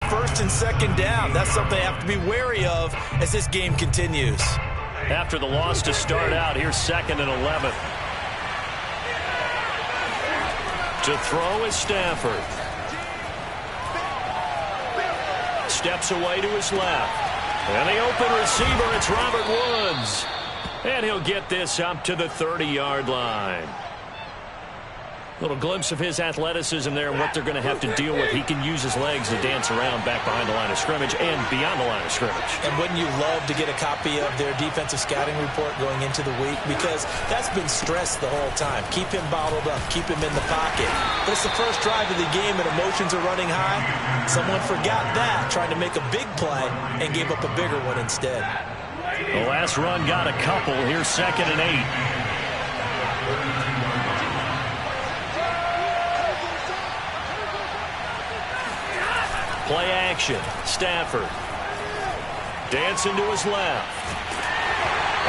first and second down. That's something they have to be wary of as this game continues. After the loss to start out, here's 2nd and 11. To throw is Stafford. Steps away to his left. And the open receiver, it's Robert Woods. And he'll get this up to the 30-yard line. Little glimpse of his athleticism there and what they're going to have to deal with. He can use his legs to dance around back behind the line of scrimmage and beyond the line of scrimmage. And wouldn't you love to get a copy of their defensive scouting report going into the week? Because that's been stressed the whole time. Keep him bottled up. Keep him in the pocket. But it's the first drive of the game and emotions are running high. Someone forgot that, trying to make a big play and gave up a bigger one instead. The last run got a couple. Here's 2nd and 8. Play action. Stafford. Dancing to his left.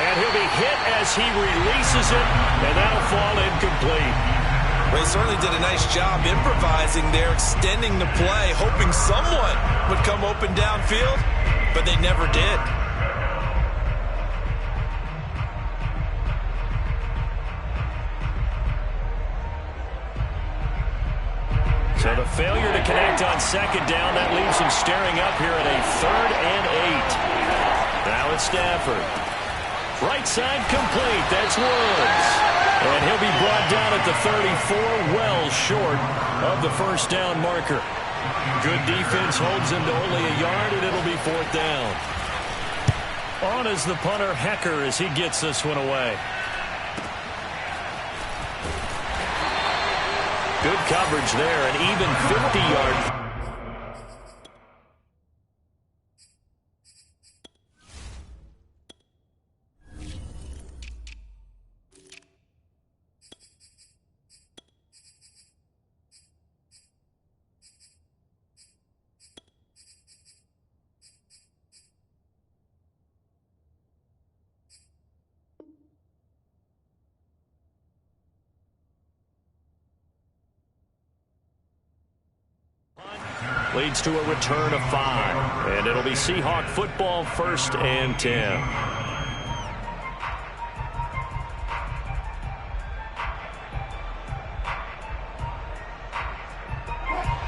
And he'll be hit as he releases it, and that'll fall incomplete. They certainly did a nice job improvising there, extending the play, hoping someone would come open downfield, but they never did. So the failure to connect on 2nd down, that leaves him staring up here at a 3rd and 8. Now it's Stafford. Right side complete. That's Woods. And he'll be brought down at the 34, well short of the first down marker. Good defense holds him to only a yard, and it'll be 4th down. On is the punter, Hecker, as he gets this one away. Good coverage there, an even 50-yard. Leads to a return of 5. And it'll be Seahawk football, 1st and 10.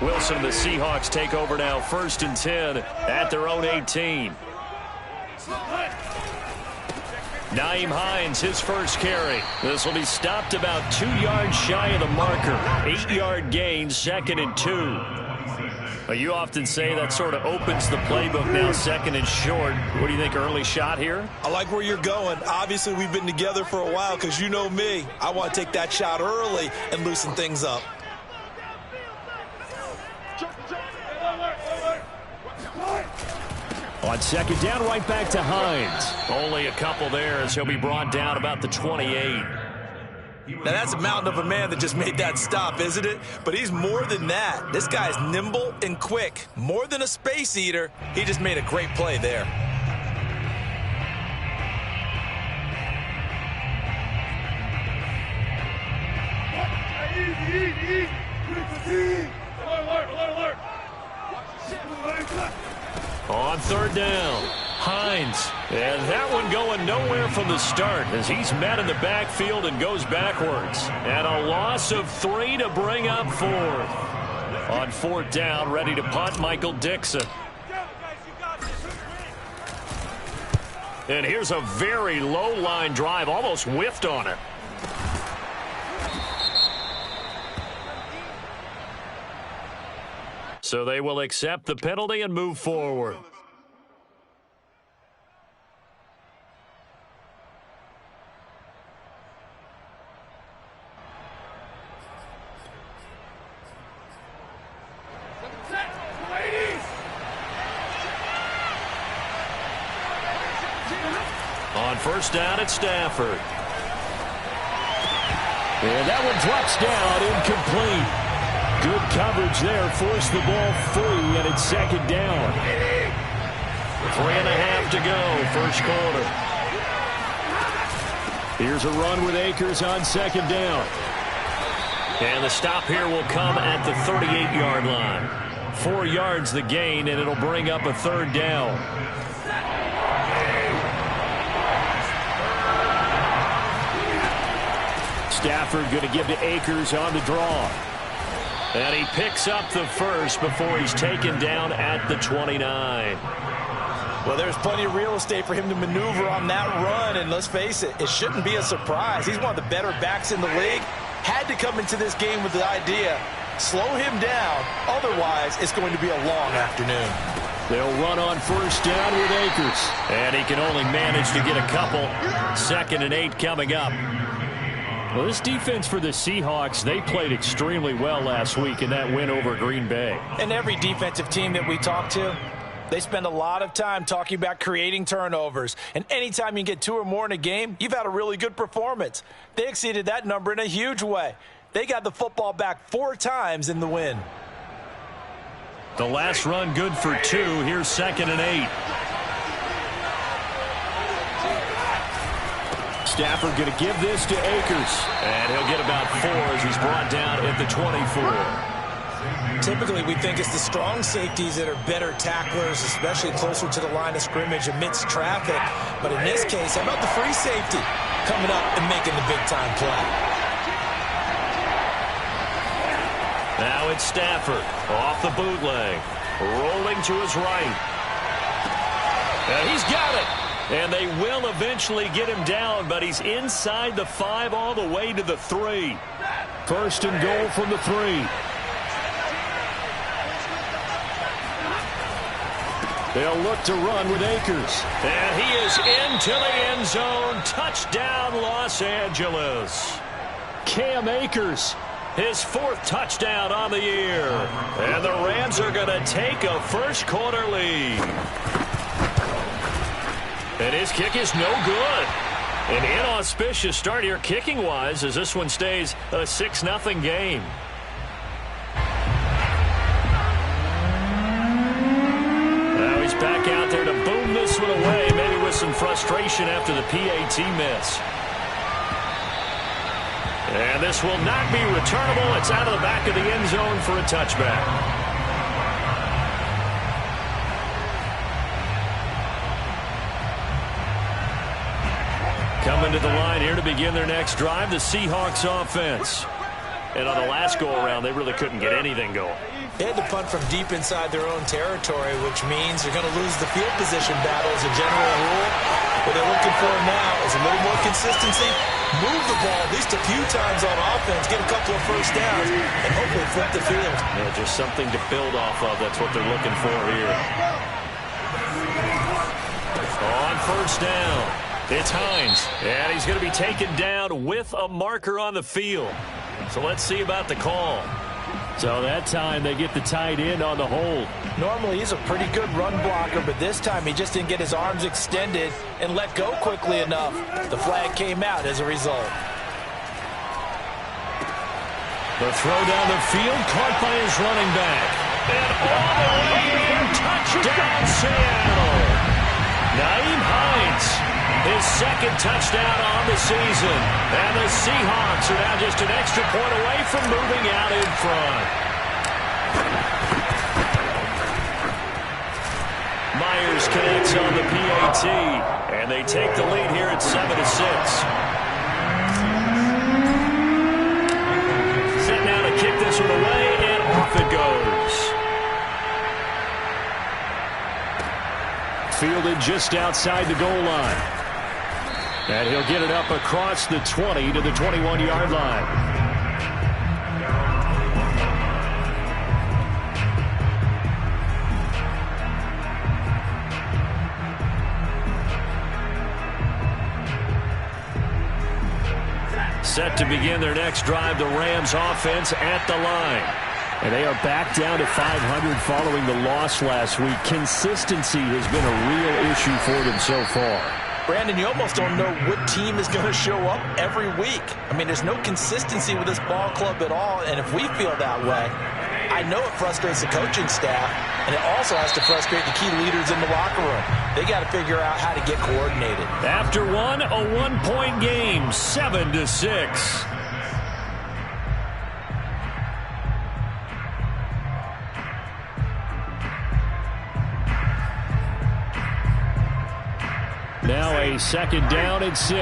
Wilson and the Seahawks take over now, 1st and 10 at their own 18. Nyheim Hines, his first carry. This will be stopped about 2 yards shy of the marker. 8-yard gain, 2nd and 2. You often say that sort of opens the playbook now, 2nd and short. What do you think, early shot here? I like where you're going. Obviously, we've been together for a while because you know me. I want to take that shot early and loosen things up. On 2nd down, right back to Hines. Only a couple there as he'll be brought down about the 28. Now, that's a mountain of a man that just made that stop, isn't it? But he's more than that. This guy's nimble and quick. More than a space eater. He just made a great play there. On 3rd down, Hines. And that one going nowhere from the start as he's met in the backfield and goes backwards. And a loss of 3 to bring up 4th. On 4th down, ready to punt, Michael Dixon. And here's a very low line drive, almost whiffed on it. So they will accept the penalty and move forward. On 1st down at Stafford. And that one drops down, incomplete. Good coverage there, forced the ball free, and it's 2nd down. 3.5 to go, first quarter. Here's a run with Akers on 2nd down. And the stop here will come at the 38-yard line. 4 yards the gain, and it'll bring up a third down. Stafford going to give to Akers on the draw. And he picks up the first before he's taken down at the 29. Well, there's plenty of real estate for him to maneuver on that run, and let's face it, it shouldn't be a surprise. He's one of the better backs in the league. Had to come into this game with the idea, slow him down, otherwise it's going to be a long afternoon. They'll run on first down with Akers. And he can only manage to get a couple. 2nd and 8 coming up. Well, this defense for the Seahawks, they played extremely well last week in that win over Green Bay. And every defensive team that we talk to, they spend a lot of time talking about creating turnovers. And anytime you get 2 or more in a game, you've had a really good performance. They exceeded that number in a huge way. They got the football back 4 times in the win. The last run good for 2. Here's 2nd and 8. Stafford going to give this to Akers. And he'll get about 4 as he's brought down at the 24. Typically, we think it's the strong safeties that are better tacklers, especially closer to the line of scrimmage amidst traffic. But in this case, how about the free safety coming up and making the big-time play? Now it's Stafford off the bootleg, rolling to his right. And he's got it. And they will eventually get him down, but he's inside the 5 all the way to the 3. 1st and goal from the 3. They'll look to run with Akers. And he is into the end zone. Touchdown, Los Angeles. Cam Akers, his 4th touchdown on the year. And the Rams are going to take a first-quarter lead. And his kick is no good. An inauspicious start here kicking-wise as this one stays a 6-0 game. Back out there to boom this one away, maybe with some frustration after the PAT miss. And this will not be returnable. It's out of the back of the end zone for a touchback. Coming to the line here to begin their next drive, the Seahawks offense. And on the last go-around, they really couldn't get anything going. They had to punt from deep inside their own territory, which means they're going to lose the field position battle as a general rule. What they're looking for now is a little more consistency, move the ball at least a few times on offense, get a couple of first downs, and hopefully flip the field. Yeah, just something to build off of. That's what they're looking for here. On first down, it's Hines. And he's going to be taken down with a marker on the field. So let's see about the call. So that time they get the tight end on the hold. Normally he's a pretty good run blocker, but this time he just didn't get his arms extended and let go quickly enough. The flag came out as a result. The throw down the field, caught by his running back. And all the way in, touchdown Seattle. Nyheim Hines, his 2nd touchdown on the season. And the Seahawks are now just an extra point away from moving out in front. Myers connects on the PAT. And they take the lead here at 7-6. Set now to kick this one away, and off it goes. Fielded just outside the goal line. And he'll get it up across the 20 to the 21-yard line. Set to begin their next drive, the Rams offense at the line. And they are back down to 500 following the loss last week. Consistency has been a real issue for them so far. Brandon, you almost don't know what team is going to show up every week. I mean, there's no consistency with this ball club at all, and if we feel that way, I know it frustrates the coaching staff, and it also has to frustrate the key leaders in the locker room. They got to figure out how to get coordinated. After one, a one-point game, 7-6. now a 2nd down and 6.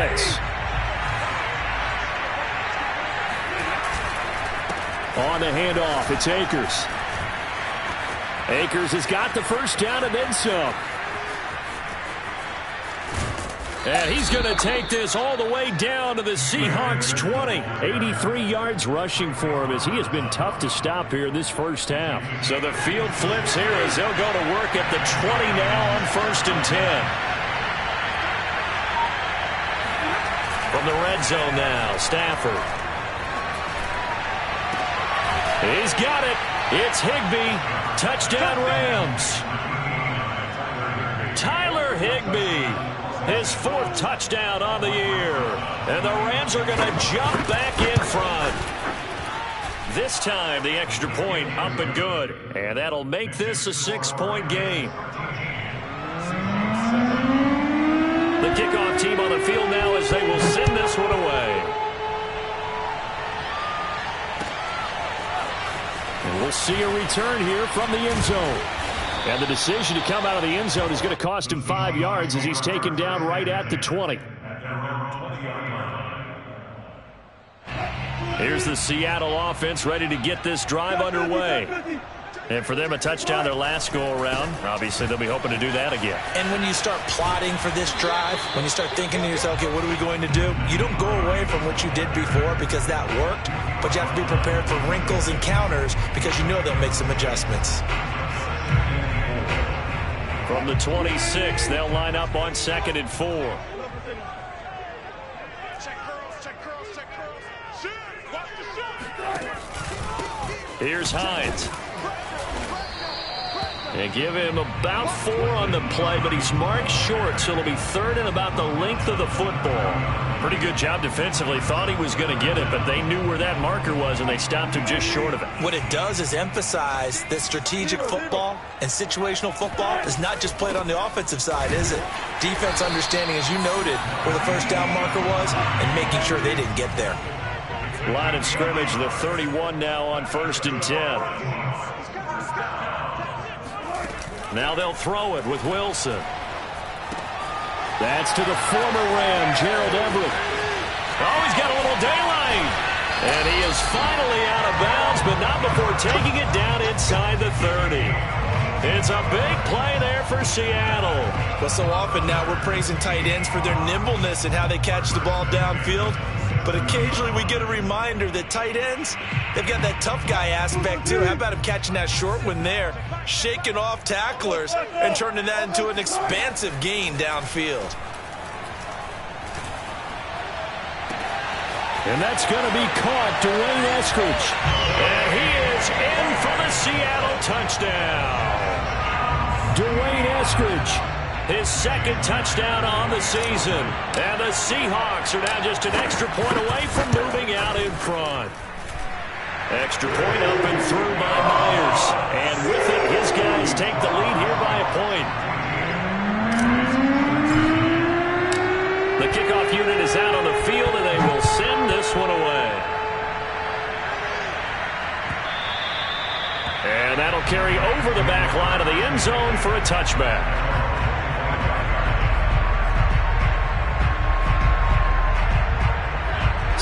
On the handoff, it's Akers. Akers has got the 1st down and then some. And he's going to take this all the way down to the Seahawks 20. 83 yards rushing for him as he has been tough to stop here this first half. So the field flips here as they'll go to work at the 20 now on 1st and 10. From the red zone now, Stafford. He's got it. It's Higbee. Touchdown Rams. Tyler Higbee. His 4th touchdown on the year. And the Rams are going to jump back in front. This time, the extra point up and good. And that'll make this a 6-point game. The kickoff team on the field now as they will send this one away. And we'll see a return here from the end zone. And the decision to come out of the end zone is going to cost him 5 yards as he's taken down right at the 20. Here's the Seattle offense ready to get this drive underway. And for them, a touchdown their last go-around. Obviously, they'll be hoping to do that again. And when you start plotting for this drive, when you start thinking to yourself, okay, what are we going to do? You don't go away from what you did before because that worked, but you have to be prepared for wrinkles and counters because you know they'll make some adjustments. From the 26, they'll line up on 2nd and 4. Here's Hines. They give him about 4 on the play, but he's marked short, so it'll be 3rd and about the length of the football. Pretty good job defensively. Thought he was going to get it, but they knew where that marker was, and they stopped him just short of it. What it does is emphasize that strategic football and situational football is not just played on the offensive side, is it? Defense understanding, as you noted, where the 1st down marker was and making sure they didn't get there. Line of scrimmage, the 31 now on 1st and 10. Now they'll throw it with Wilson. That's to the former Ram, Gerald Everett. Oh, he's got a little daylight. And he is finally out of bounds, but not before taking it down inside the 30. It's a big play there for Seattle. Well, so often now we're praising tight ends for their nimbleness and how they catch the ball downfield. But occasionally we get a reminder that tight ends, they've got that tough guy aspect too. How about him catching that short one there, shaking off tacklers, and turning that into an expansive gain downfield. And that's going to be caught, Dwayne Eskridge. And he is in for the Seattle touchdown. Dwayne Eskridge. His 2nd touchdown on the season. And the Seahawks are now just an extra point away from moving out in front. Extra point up and through by Myers. And with it, his guys take the lead here by a point. The kickoff unit is out on the field, and they will send this one away. And that'll carry over the back line of the end zone for a touchback.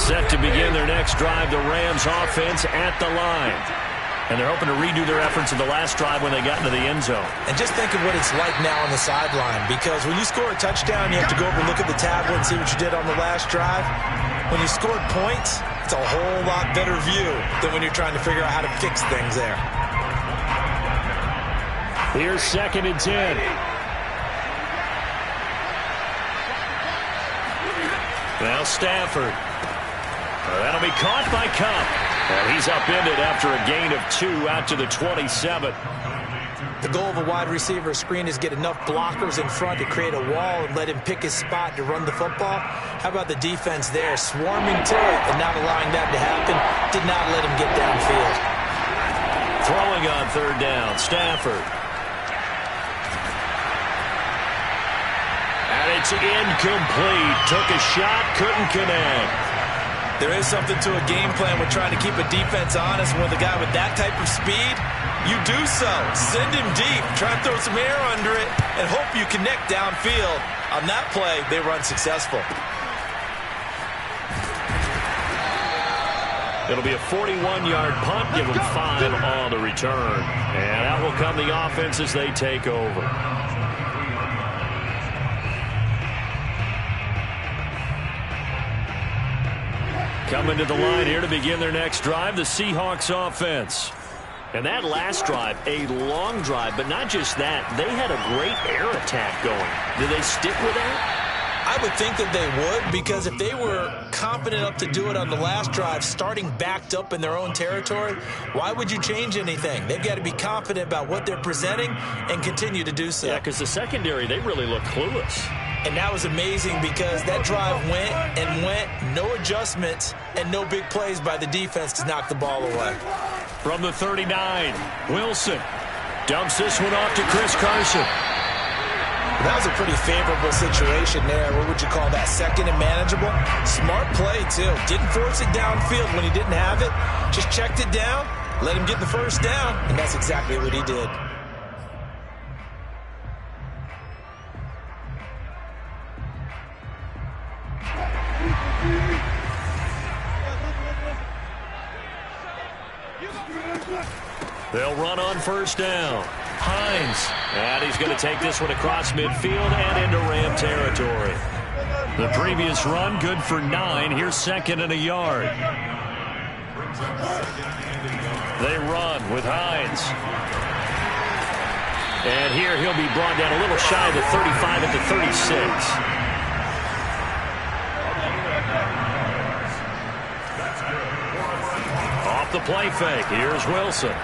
Set to begin their next drive, the Rams offense at the line. And they're hoping to redo their efforts of the last drive when they got into the end zone. And just think of what it's like now on the sideline, because when you score a touchdown, you have to go over and look at the tablet and see what you did on the last drive. When you scored points, it's a whole lot better view than when you're trying to figure out how to fix things there. Here's 2nd and 10. Now Stafford. That'll be caught by Cup. And he's upended after a gain of 2 out to the 27. The goal of a wide receiver screen is get enough blockers in front to create a wall and let him pick his spot to run the football. How about the defense there, swarming to it and not allowing that to happen? Did not let him get downfield. Throwing on 3rd down, Stafford. And it's incomplete. Took a shot, couldn't connect. There is something to a game plan with trying to keep a defense honest. When the guy with that type of speed, you do so. Send him deep. Try and throw some air under it and hope you connect downfield. On that play, they were unsuccessful. It'll be a 41-yard punt. Give them 5 on the return. And out will come the offense as they take over. Coming to the line here to begin their next drive, the Seahawks offense. And that last drive, a long drive, but not just that. They had a great air attack going. Did they stick with that? I would think that they would, because if they were confident enough to do it on the last drive, starting backed up in their own territory, why would you change anything? They've got to be confident about what they're presenting and continue to do so. Yeah, because the secondary, they really look clueless. And that was amazing because that drive went and went, no adjustments and no big plays by the defense to knock the ball away. From the 39, Wilson dumps this one off to Chris Carson. That was a pretty favorable situation there. What would you call that? Second and manageable? Smart play, too. Didn't force it downfield when he didn't have it. Just checked it down, let him get the first down, and that's exactly what he did. They'll run on first down. Hines. And he's going to take this one across midfield and into Ram territory. The previous run, good for 9. Here's second and a yard. They run with Hines. And here he'll be brought down a little shy of the 35 at the 36. The play fake. Here's Wilson.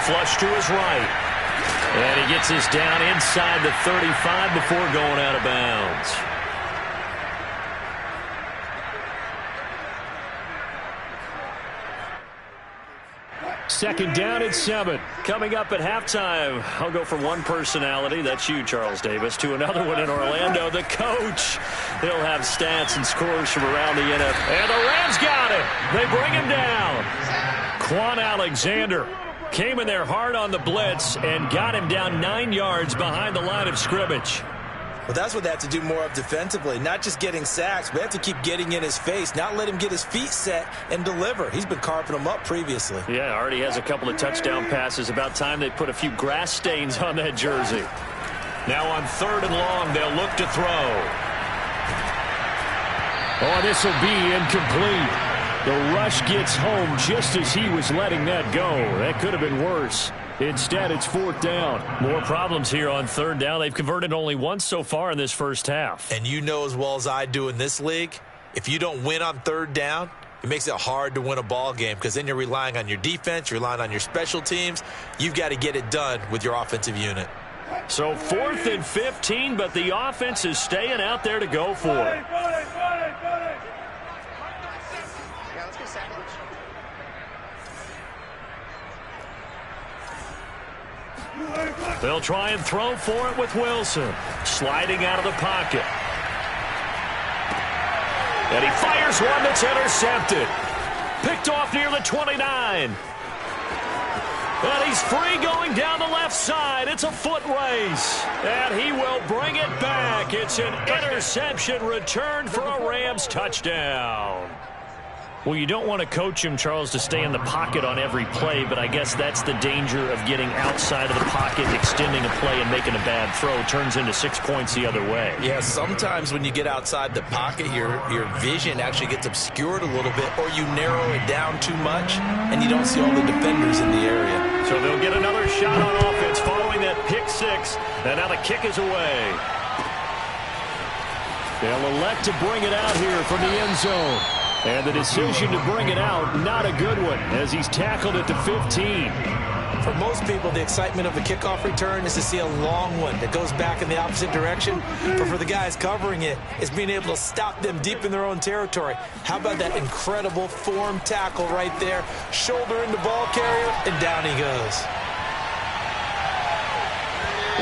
Flush to his right. And he gets this down inside the 35 before going out of bounds. Second down at 7. Coming up at halftime, I'll go from one personality, that's you, Charles Davis, to another one in Orlando, the coach. He'll have stats and scores from around the NFL. And the Rams got him. They bring him down. Quan Alexander came in there hard on the blitz and got him down 9 yards behind the line of scrimmage. Well, that's what they have to do more of defensively. Not just getting sacks, but they have to keep getting in his face, not let him get his feet set and deliver. He's been carving them up previously. Yeah, already has a couple of touchdown passes. About time they put a few grass stains on that jersey. Now on 3rd and long, they'll look to throw. Oh, this will be incomplete. The rush gets home just as he was letting that go. That could have been worse. Instead, it's 4th down. More problems here on 3rd down. They've converted only once so far in this first half. And you know as well as I do in this league, if you don't win on 3rd down, it makes it hard to win a ball game because then you're relying on your defense, you're relying on your special teams. You've got to get it done with your offensive unit. So 4th and 15, but the offense is staying out there to go for it. They'll try and throw for it with Wilson. Sliding out of the pocket. And he fires one that's intercepted. Picked off near the 29. And he's free going down the left side. It's a foot race. And he will bring it back. It's an interception return for a Rams touchdown. Well, you don't want to coach him, Charles, to stay in the pocket on every play, but I guess that's the danger of getting outside of the pocket, extending a play, and making a bad throw. Turns into 6 points the other way. Yeah, sometimes when you get outside the pocket, your vision actually gets obscured a little bit, or you narrow it down too much, and you don't see all the defenders in the area. So they'll get another shot on offense following that pick 6, and now the kick is away. They'll elect to bring it out here from the end zone. And the decision to bring it out, not a good one, as he's tackled at the 15. For most people, the excitement of a kickoff return is to see a long one that goes back in the opposite direction. But for the guys covering it, it's being able to stop them deep in their own territory. How about that incredible form tackle right there? Shoulder into ball carrier, and down he goes.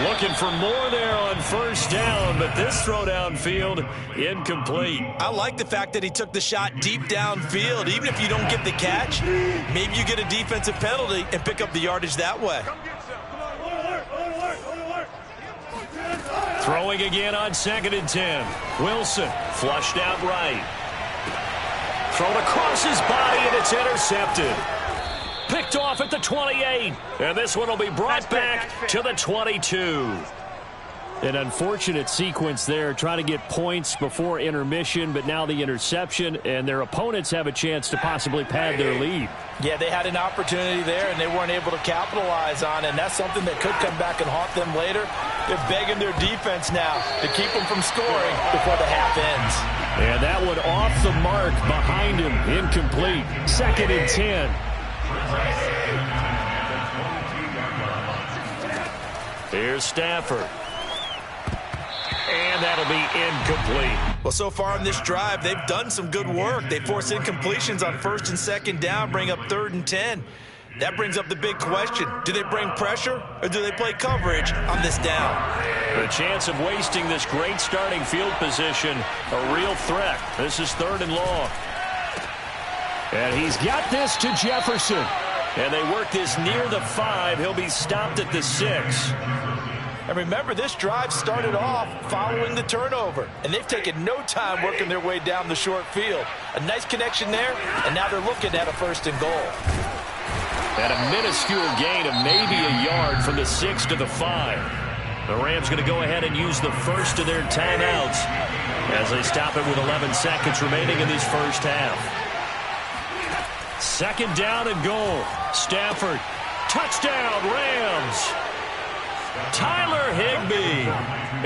Looking for more there on first down, but this throw downfield incomplete. I like the fact that he took the shot deep downfield. Even if you don't get the catch, maybe you get a defensive penalty and pick up the yardage that way. Throwing again on 2nd and 10. Wilson flushed out right. Thrown across his body, and it's intercepted. Picked off at the 28. And this one will be brought back to the 22. An unfortunate sequence there, trying to get points before intermission, but now the interception, and their opponents have a chance to possibly pad their lead. Yeah, they had an opportunity there, and they weren't able to capitalize on it, and that's something that could come back and haunt them later. They're begging their defense now to keep them from scoring before the half ends. And that one off the mark behind him, incomplete. 2nd and 10. Here's Stafford. And that'll be incomplete. Well, so far in this drive, they've done some good work. They force incompletions on 1st and 2nd down, bring up 3rd and 10. That brings up the big question. Do they bring pressure, or do they play coverage on this down? The chance of wasting this great starting field position, a real threat. This is 3rd and long. And he's got this to Jefferson. And they work this near the 5. He'll be stopped at the 6. And remember, this drive started off following the turnover, and they've taken no time working their way down the short field. A nice connection there, and now they're looking at a 1st and goal. And a minuscule gain of maybe a yard from the 6 to the 5. The Rams going to go ahead and use the first of their timeouts as they stop it with 11 seconds remaining in this first half. 2nd down and goal. Stafford. Touchdown, Rams. Tyler Higbee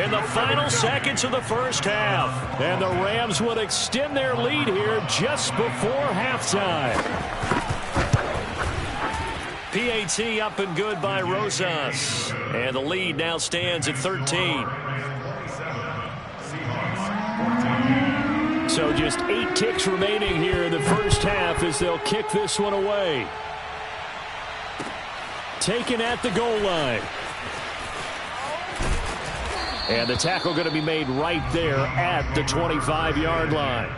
in the final seconds of the first half. And the Rams would extend their lead here just before halftime. PAT up and good by Rosas. And the lead now stands at 13. So just 8 ticks remaining here in the first half as they'll kick this one away. Taken at the goal line. And the tackle going to be made right there at the 25-yard line.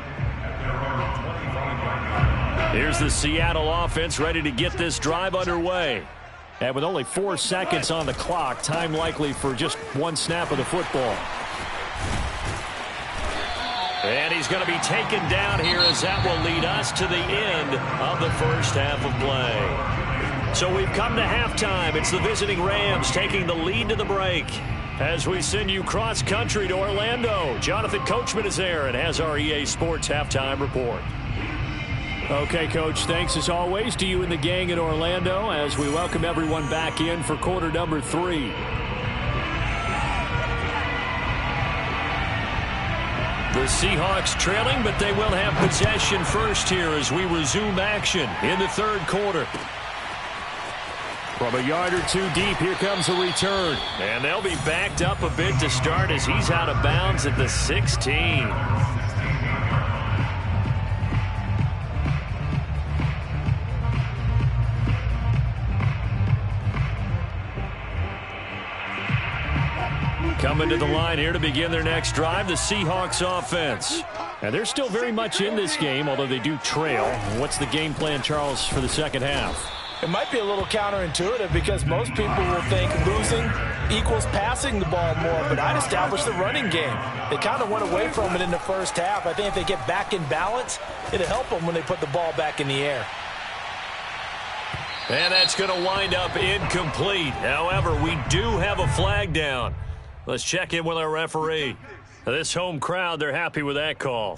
Here's the Seattle offense ready to get this drive underway. And with only 4 seconds on the clock, time likely for just 1 snap of the football. And he's going to be taken down here as that will lead us to the end of the first half of play. So we've come to halftime. It's the visiting Rams taking the lead to the break. As we send you cross-country to Orlando, Jonathan Coachman is there and has our EA Sports halftime report. Okay, Coach, thanks as always to you and the gang in Orlando as we welcome everyone back in for quarter number 3. The Seahawks trailing, but they will have possession first here as we resume action in the 3rd quarter. From a yard or 2 deep, here comes a return. And they'll be backed up a bit to start as he's out of bounds at the 16. Coming to the line here to begin their next drive, the Seahawks offense. And they're still very much in this game, although they do trail. What's the game plan, Charles, for the second half? It might be a little counterintuitive because most people will think losing equals passing the ball more, but I'd establish the running game. They kind of went away from it in the first half. I think if they get back in balance, it'll help them when they put the ball back in the air. And that's going to wind up incomplete. However, we do have a flag down. Let's check in with our referee. This home crowd, they're happy with that call.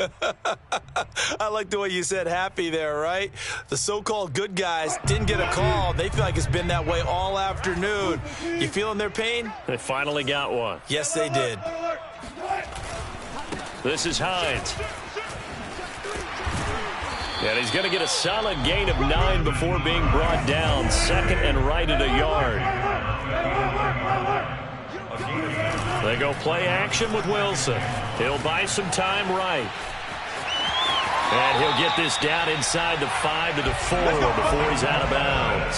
I like the way you said happy there, right? The so-called good guys didn't get a call. They feel like it's been that way all afternoon. You feeling their pain? They finally got one. Yes, they did. This is Hines. And he's going to get a solid gain of 9 before being brought down. 2nd and right at a yard. They go play action with Wilson. He'll buy some time right. And he'll get this down inside the 5 to the 4 before he's out of bounds.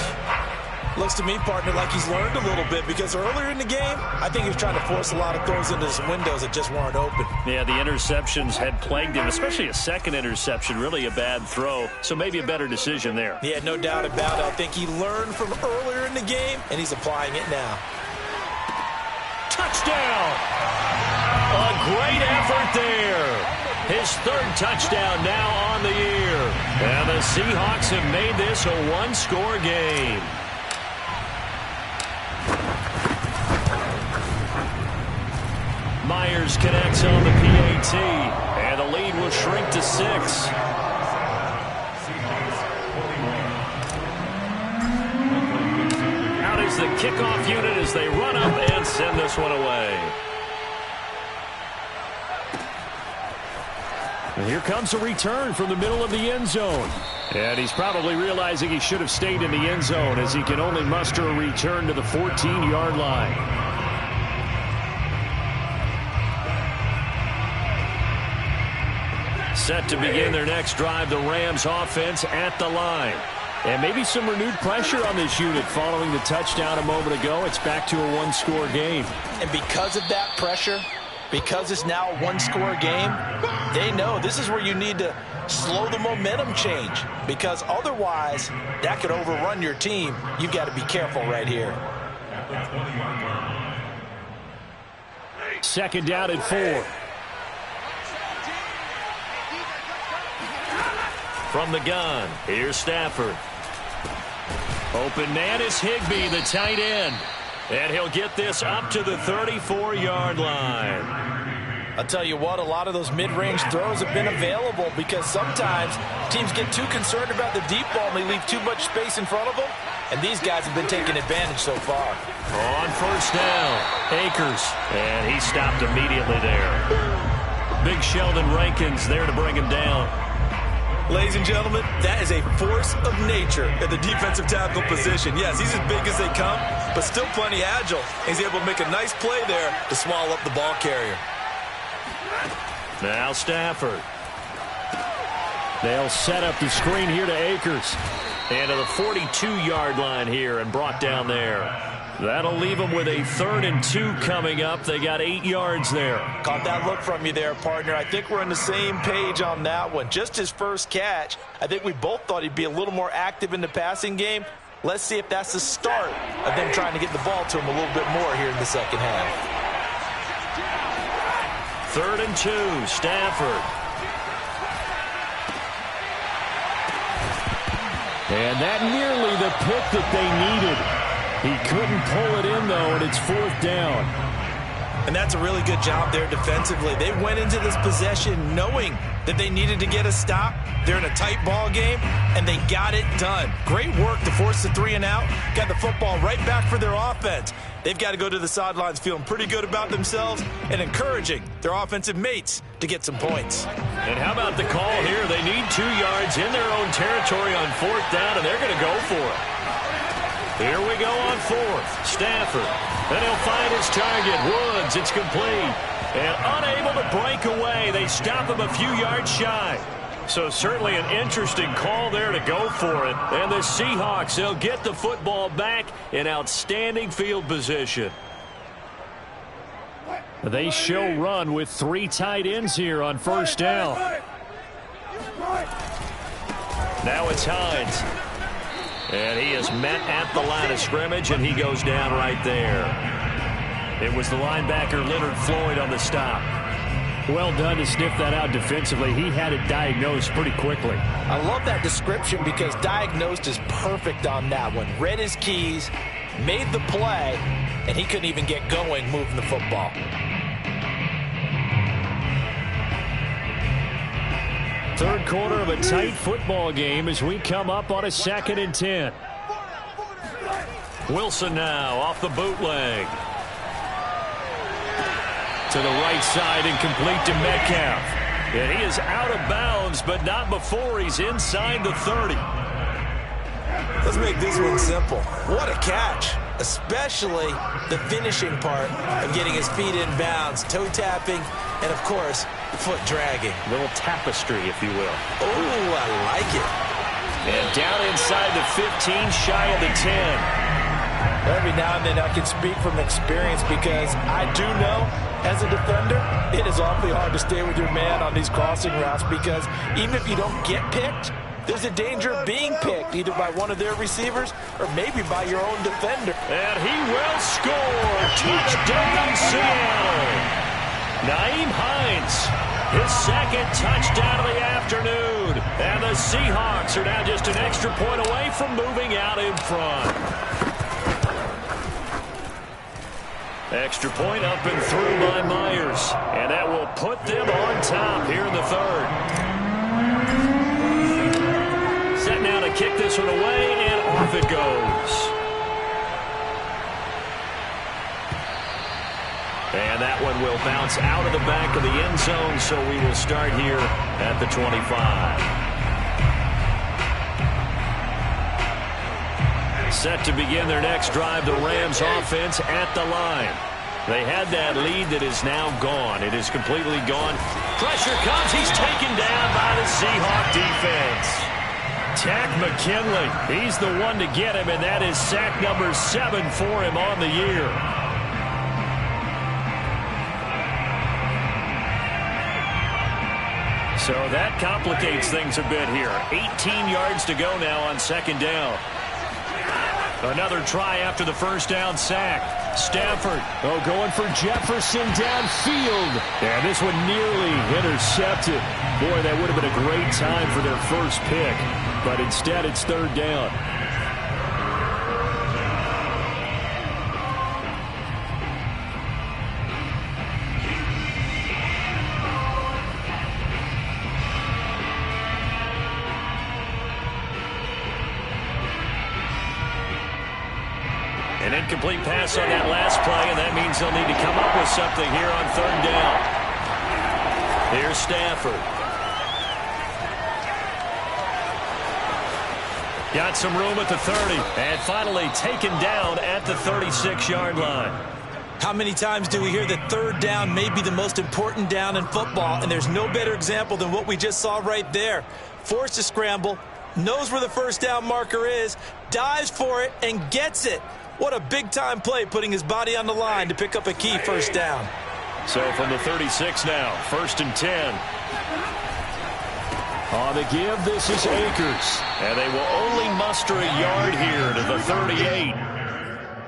Looks to me, partner, like he's learned a little bit because earlier in the game, I think he was trying to force a lot of throws into some windows that just weren't open. Yeah, the interceptions had plagued him, especially a second interception, really a bad throw. So maybe a better decision there. Yeah, no doubt about it. I think he learned from earlier in the game, and he's applying it now. Touchdown! A great effort there. His third touchdown now on the year. And the Seahawks have made this a one-score game. Myers connects on the PAT, and the lead will shrink to 6. Out is the kickoff unit as they run up and send this one away. And here comes a return from the middle of the end zone. And he's probably realizing he should have stayed in the end zone as he can only muster a return to the 14-yard line. Set to begin their next drive, the Rams offense at the line. And maybe some renewed pressure on this unit following the touchdown a moment ago. It's back to a one-score game. And because of that pressure, because it's now a one-score game, they know this is where you need to slow the momentum change because otherwise that could overrun your team. You've got to be careful right here. Second down and 4. From the gun, here's Stafford. Open man is Higbee, the tight end. And he'll get this up to the 34-yard line. I'll tell you what, a lot of those mid-range throws have been available because sometimes teams get too concerned about the deep ball and they leave too much space in front of them. And these guys have been taking advantage so far. On first down, Akers. And he stopped immediately there. Big Sheldon Rankins there to bring him down. Ladies and gentlemen, that is a force of nature at the defensive tackle position. Yes, he's as big as they come, but still plenty agile. He's able to make a nice play there to swallow up the ball carrier. Now Stafford. They'll set up the screen here to Akers. And to the 42-yard line here and brought down there. That'll leave them with a 3rd and 2 coming up. They got 8 yards there. Caught that look from you there, partner. I think we're on the same page on that one. Just his first catch. I think we both thought he'd be a little more active in the passing game. Let's see if that's the start of them trying to get the ball to him a little bit more here in the second half. 3rd and 2, Stafford. And that nearly the pick that they needed. He couldn't pull it in, though, and it's 4th down. And that's a really good job there defensively. They went into this possession knowing that they needed to get a stop. They're in a tight ball game, and they got it done. Great work to force the 3 and out. Got the football right back for their offense. They've got to go to the sidelines feeling pretty good about themselves and encouraging their offensive mates to get some points. And how about the call here? They need 2 yards in their own territory on 4th down, and they're going to go for it. Here we go on 4th. Stafford. Then he'll find his target. Woods. It's complete. And unable to break away. They stop him a few yards shy. So certainly an interesting call there to go for it. And the Seahawks, they'll get the football back in outstanding field position. They show run with 3 tight ends here on first down. Now it's Hines. And he is met at the line of scrimmage, and he goes down right there. It was the linebacker Leonard Floyd on the stop. Well done to sniff that out defensively. He had it diagnosed pretty quickly. I love that description because diagnosed is perfect on that one. Read his keys, made the play, and he couldn't even get going moving the football. Third quarter of a tight football game as we come up on a 2nd and 10. Wilson now off the bootleg. To the right side and complete to Metcalf. And he is out of bounds, but not before he's inside the 30. Let's make this one simple. What a catch, especially the finishing part of getting his feet in bounds, toe tapping, and of course, foot dragging. A little tapestry, if you will. Oh, I like it. And down inside the 15, shy of the 10. Every now and then I can speak from experience because I do know, as a defender, it is awfully hard to stay with your man on these crossing routes because even if you don't get picked, there's a danger of being picked either by one of their receivers or maybe by your own defender. And he will score. Touchdown, Seattle. Nyheim Hines, his second touchdown of the afternoon. And the Seahawks are now just an extra point away from moving out in front. Extra point up and through by Myers. And that will put them on top here in the third. Set now to kick this one away, and off it goes. And that one will bounce out of the back of the end zone, so we will start here at the 25. Set to begin their next drive, the Rams offense at the line. They had that lead that is now gone. It is completely gone. Pressure comes. He's taken down by the Seahawk defense. Tack McKinley. He's the one to get him, and that is sack number 7 for him on the year. So that complicates things a bit here. 18 yards to go now on second down. Another try after the first down sack. Stafford, going for Jefferson downfield. And this one nearly intercepted. Boy, that would have been a great time for their first pick. But instead, it's third down. An incomplete pass on that last play, and that means they'll need to come up with something here on third down. Here's Stafford. Got some room at the 30, and finally taken down at the 36-yard line. How many times do we hear that third down may be the most important down in football, and there's no better example than what we just saw right there. Forced to scramble, knows where the first down marker is, dives for it, and gets it. What a big-time play, putting his body on the line to pick up a key first down. So from the 36 now, 1st and 10. On the give, this is Akers. And they will only muster a yard here to the 38.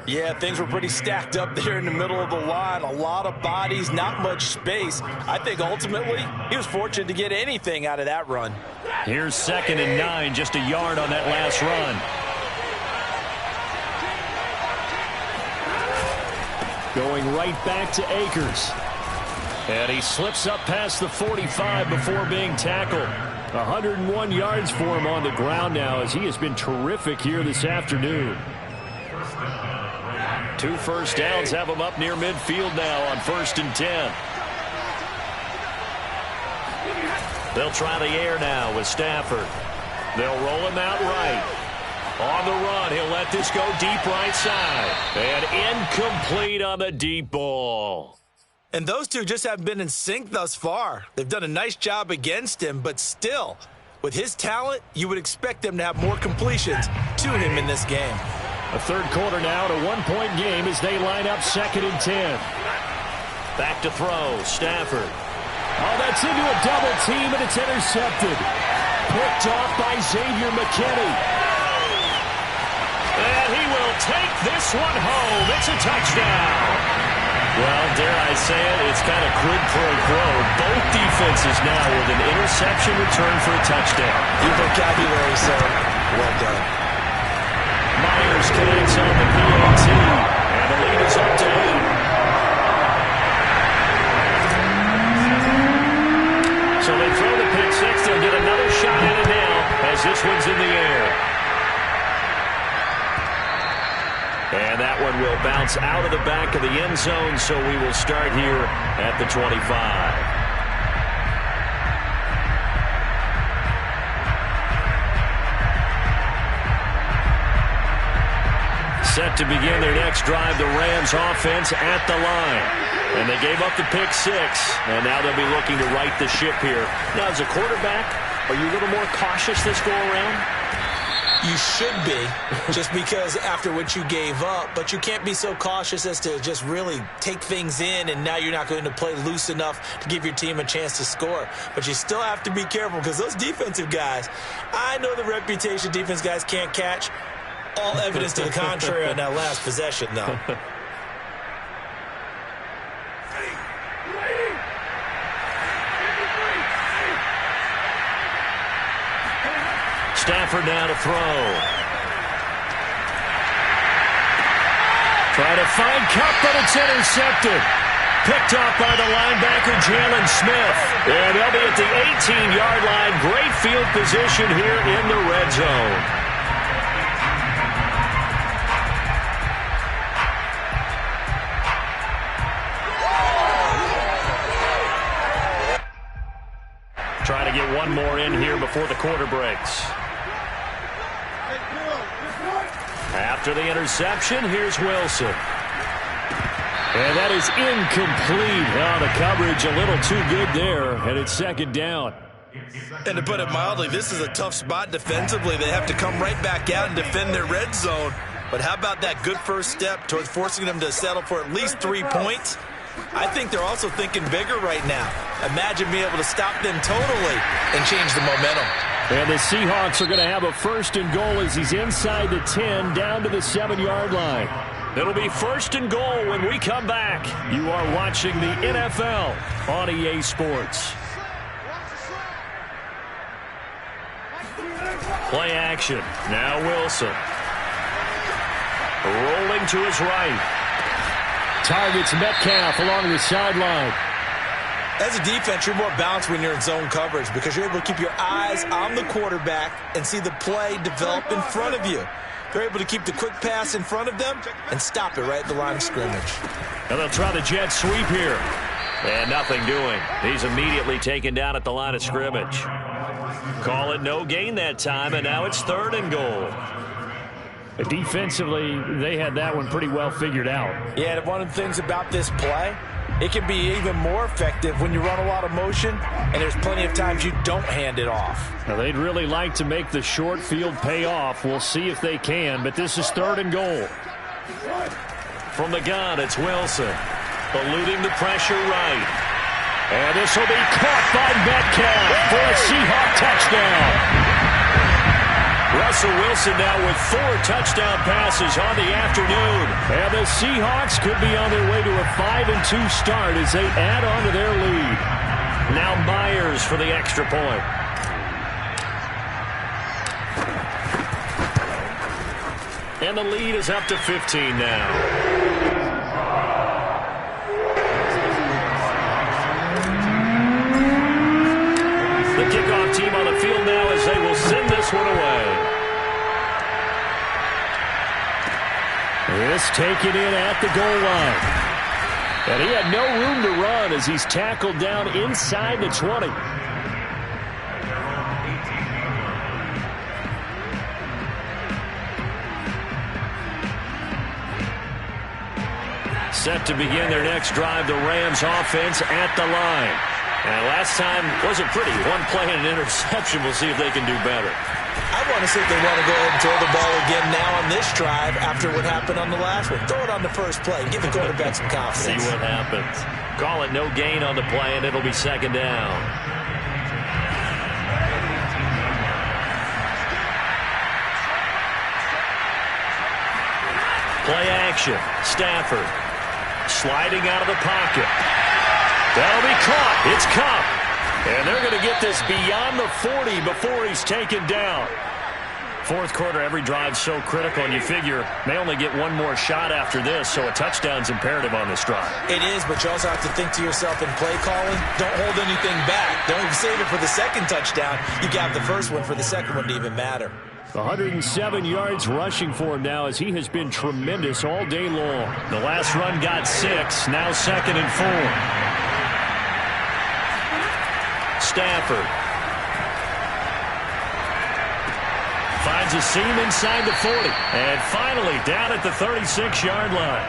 Yeah, things were pretty stacked up there in the middle of the line. A lot of bodies, not much space. I think ultimately he was fortunate to get anything out of that run. Here's 2nd and 9, just a yard on that last run. Going right back to Akers. And he slips up past the 45 before being tackled. 101 yards for him on the ground now, as he has been terrific here this afternoon. 2 first downs have him up near midfield now on 1st and 10. They'll try the air now with Stafford. They'll roll him out right. On the run, he'll let this go deep right side. And incomplete on the deep ball. And those two just haven't been in sync thus far. They've done a nice job against him, but still, with his talent, you would expect them to have more completions to him in this game. A third quarter now, a 1-point game as they line up 2nd and 10. Back to throw, Stafford. Oh, that's into a double team, and it's intercepted. Picked off by Xavier McKinney. And he will take this one home. It's a touchdown. Well, dare I say it, it's kind of quid pro quo. Both defenses now with an interception return for a touchdown. Your vocabulary, sir. Well done. Myers connects on the PAT, and the lead is up to 8. So they throw the pick six. They'll get another shot at it now as this one's in the air. And that one will bounce out of the back of the end zone, so we will start here at the 25. Set to begin their next drive, the Rams offense at the line. And they gave up the pick six, and now they'll be looking to right the ship here. Now, as a quarterback, are you a little more cautious this go around? You should be, just because after what you gave up, but you can't be so cautious as to just really take things in, and now you're not going to play loose enough to give your team a chance to score. But you still have to be careful, because those defensive guys, I know the reputation defense guys can't catch. All evidence to the contrary on that last possession, though. Stafford now to throw. Try to find Cup, but it's intercepted. Picked off by the linebacker, Jalen Smith. And they'll be at the 18-yard line. Great field position here in the red zone. Trying to get one more in here before the quarter breaks. After the interception, here's Wilson. And that is incomplete. Oh, the coverage a little too good there, and it's second down. And to put it mildly, this is a tough spot defensively. They have to come right back out and defend their red zone. But how about that good first step towards forcing them to settle for at least 3 points? I think they're also thinking bigger right now. Imagine being able to stop them totally and change the momentum. And the Seahawks are going to have a first and goal as he's inside the 10, down to the 7-yard line. It'll be first and goal when we come back. You are watching the NFL on EA Sports. Play action. Now Wilson. Rolling to his right. Targets Metcalf along the sideline. As a defense, you're more balanced when you're in zone coverage because you're able to keep your eyes on the quarterback and see the play develop in front of you. They're able to keep the quick pass in front of them and stop it right at the line of scrimmage. And they'll try the jet sweep here. And nothing doing. He's immediately taken down at the line of scrimmage. Call it no gain that time, and now it's third and goal. Defensively, they had that one pretty well figured out. Yeah, and one of the things about this play, it can be even more effective when you run a lot of motion, and there's plenty of times you don't hand it off. Now, they'd really like to make the short field pay off. We'll see if they can, but this is third and goal. From the gun, it's Wilson. Eluding the pressure right. And this will be caught by Metcalf for a Seahawk touchdown. Russell Wilson now with 4 touchdown passes on the afternoon. And the Seahawks could be on their way to a 5-2 start as they add on to their lead. Now Myers for the extra point. And the lead is up to 15 now. The kickoff team on the field now as they will send this one away. This taken in at the goal line. And he had no room to run as he's tackled down inside the 20. Set to begin their next drive, the Rams offense at the line. And last time wasn't pretty. One play and an interception. We'll see if they can do better. I want to see if they want to go ahead and throw the ball again now on this drive after what happened on the last one. Throw it on the first play. Give the quarterback some confidence. See what happens. Call it no gain on the play, and it'll be second down. Play action. Stafford sliding out of the pocket. That'll be caught. It's Cup. And they're going to get this beyond the 40 before he's taken down. Fourth quarter, every drive's so critical, and you figure they only get one more shot after this, so a touchdown's imperative on this drive. It is, but you also have to think to yourself in play calling, don't hold anything back. Don't save it for the second touchdown. You got the first one for the second one to even matter. 107 yards rushing for him now as he has been tremendous all day long. The last run got 6, now second and 4. Stafford finds a seam inside the 40. And finally down at the 36-yard line.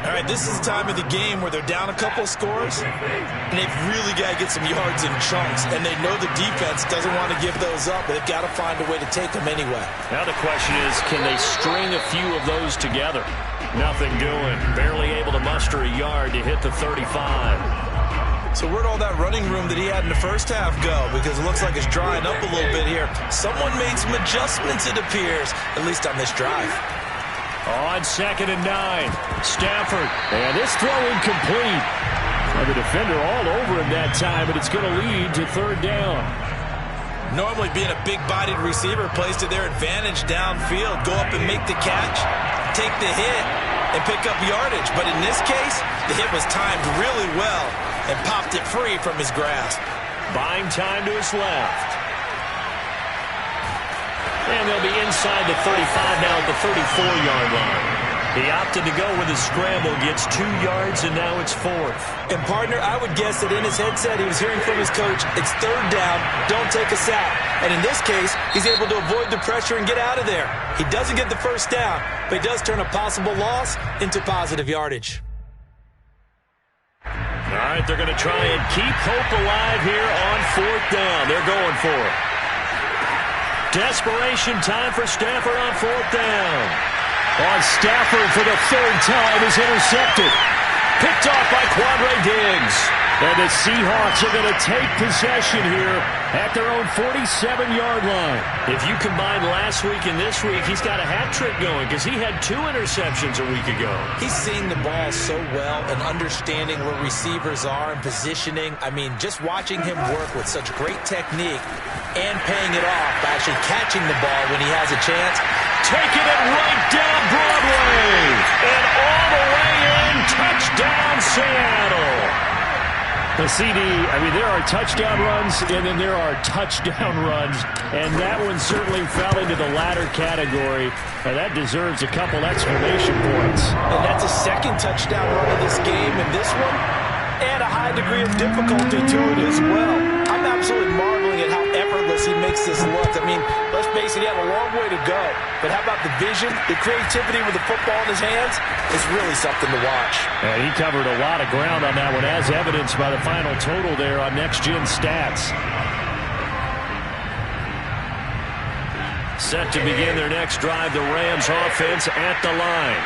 All right, Right, this is the time of the game where they're down a couple of scores, and they've really got to get some yards in chunks, and they know the defense doesn't want to give those up, but they've got to find a way to take them anyway. Now the question is, can they string a few of those together? Nothing doing. Barely able to muster a yard to hit the 35. So where'd all that running room that he had in the first half go? Because it looks like it's drying up a little bit here. Someone made some adjustments, it appears, at least on this drive. On 2nd and 9, Stafford. And this throw incomplete. Well, the defender all over him that time, but it's going to lead to 3rd down. Normally being a big-bodied receiver plays to their advantage downfield. Go up and make the catch, take the hit, and pick up yardage. But in this case, the hit was timed really well and popped it free from his grasp. Buying time to his left. And they'll be inside the 35 now at the 34-yard line. He opted to go with a scramble, gets 2 yards, and now it's 4th. And, partner, I would guess that in his headset he was hearing from his coach, it's 3rd down, don't take a sack. And in this case, he's able to avoid the pressure and get out of there. He doesn't get the 1st down, but he does turn a possible loss into positive yardage. All right, they're going to try and keep hope alive here on 4th down. They're going for it. Desperation time for Stafford on 4th down. On Stafford for the 3rd time is intercepted. Picked off by Quandre Diggs. And the Seahawks are going to take possession here at their own 47-yard line. If you combine last week and this week, he's got a hat trick going because he had 2 interceptions a week ago. He's seeing the ball so well and understanding where receivers are and positioning. I mean, just watching him work with such great technique and paying it off by actually catching the ball when he has a chance. Taking it right down Broadway. And all the way in, touchdown Seattle. The CD, I mean, there are touchdown runs, and then there are touchdown runs, and that one certainly fell into the latter category, and that deserves a couple exclamation points. And that's a 2nd touchdown run of this game, and this one, and a high degree of difficulty to it as well. I'm absolutely marveling at how effortless he makes this look. I mean, let's face it, he had a long way to go, but how about the vision, the creativity with the football in his hands? It's really something to watch. And he covered a lot of ground on that one, as evidenced by the final total there on Next Gen Stats. Set to begin their next drive, the Rams offense at the line.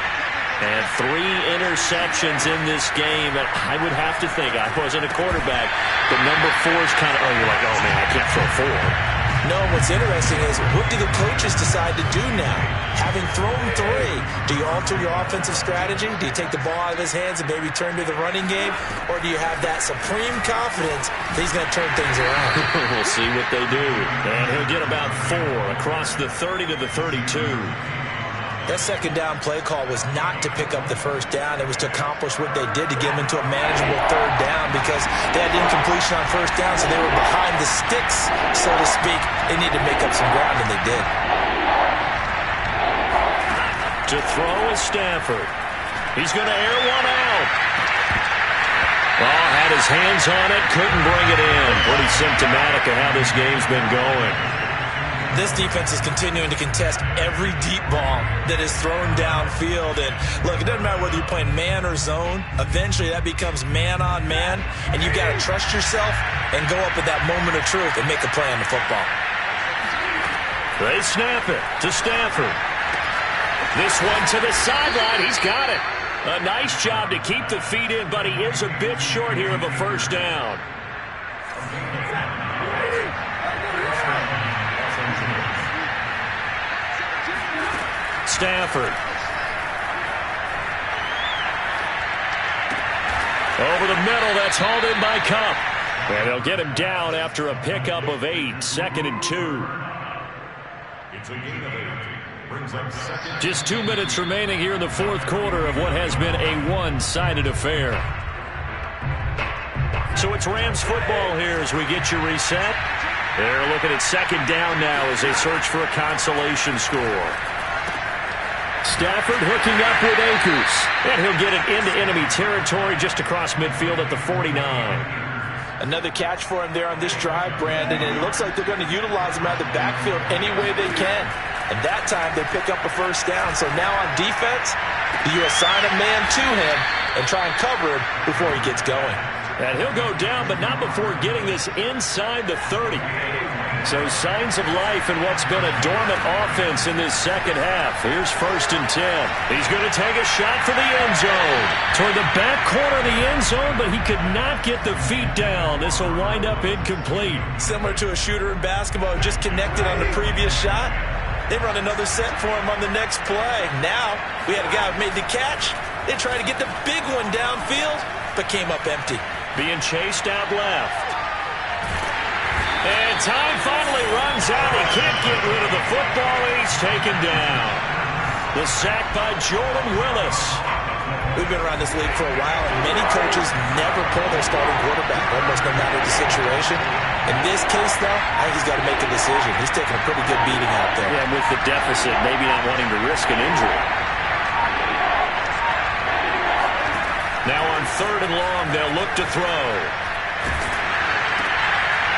And 3 interceptions in this game. And I would have to think, I wasn't a quarterback, but number 4 is kind of, you're like, oh, man, I can't throw 4. No, what's interesting is, what do the coaches decide to do now? Having thrown 3, do you alter your offensive strategy? Do you take the ball out of his hands and maybe turn to the running game? Or do you have that supreme confidence that he's going to turn things around? We'll see what they do. And he'll get about 4 across the 30 to the 32. That 2nd down play call was not to pick up the 1st down. It was to accomplish what they did to get them into a manageable 3rd down because they had incompletion on 1st down, so they were behind the sticks, so to speak. They needed to make up some ground, and they did. To throw is Stafford. He's going to air one out. Oh, had his hands on it, couldn't bring it in. Pretty symptomatic of how this game's been going. This defense is continuing to contest every deep ball that is thrown downfield. And, look, it doesn't matter whether you're playing man or zone. Eventually, that becomes man-on-man, and you've got to trust yourself and go up at that moment of truth and make a play on the football. They snap it to Stafford. This one to the sideline. He's got it. A nice job to keep the feet in, but he is a bit short here of a 1st down. Stafford. Over the middle, that's hauled in by Cup. And they'll get him down after a pickup of 8, 2nd and 2. It's a gain of 8. Brings up 2nd. Just 2 minutes remaining here in the 4th quarter of what has been a one-sided affair. So it's Rams football here as we get you reset. They're looking at 2nd down now as they search for a consolation score. Stafford hooking up with Akers. And he'll get it into enemy territory just across midfield at the 49. Another catch for him there on this drive, Brandon, and it looks like they're going to utilize him out of the backfield any way they can. And that time they pick up a 1st down. So now on defense, do you assign a man to him, and try and cover him before he gets going. And he'll go down, but not before getting this inside the 30. So signs of life in what's been a dormant offense in this second half. Here's 1st and 10. He's going to take a shot for the end zone. Toward the back corner of the end zone, but he could not get the feet down. This will wind up incomplete. Similar to a shooter in basketball who just connected on the previous shot. They run another set for him on the next play. Now, we had a guy who made the catch. They tried to get the big one downfield, but came up empty. Being chased out left. And time finally runs out. He can't get rid of the football, and he's taken down. The sack by Jordan Willis. We've been around this league for a while, and many coaches never pull their starting quarterback, almost no matter the situation. In this case, though, I think he's got to make a decision. He's taking a pretty good beating out there. Yeah, with the deficit, maybe not wanting to risk an injury. Now on 3rd and long, they'll look to throw.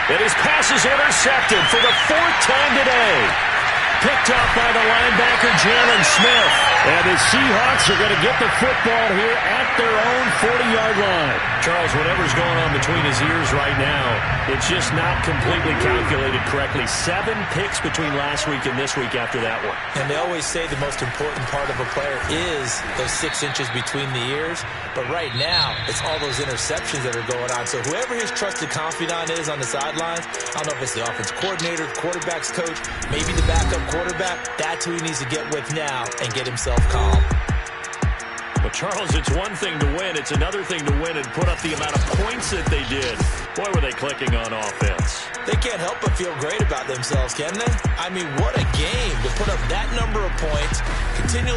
And his pass is intercepted for the 4th time today. Picked up by the linebacker, Jalen Smith. And the Seahawks are going to get the football here at their own 40-yard line. Charles, whatever's going on between his ears right now, it's just not completely calculated correctly. 7 picks between last week and this week after that one. And they always say the most important part of a player is those 6 inches between the ears. But right now, it's all those interceptions that are going on. So whoever his trusted confidant is on the sidelines, I don't know if it's the offense coordinator, quarterback's coach, maybe the backup quarterback, that's who he needs to get with now and get himself calm. But, Charles, it's one thing to win. It's another thing to win and put up the amount of points that they did. Boy, were they clicking on offense. They can't help but feel great about themselves, can they? I mean, what a game to put up that number of points, continue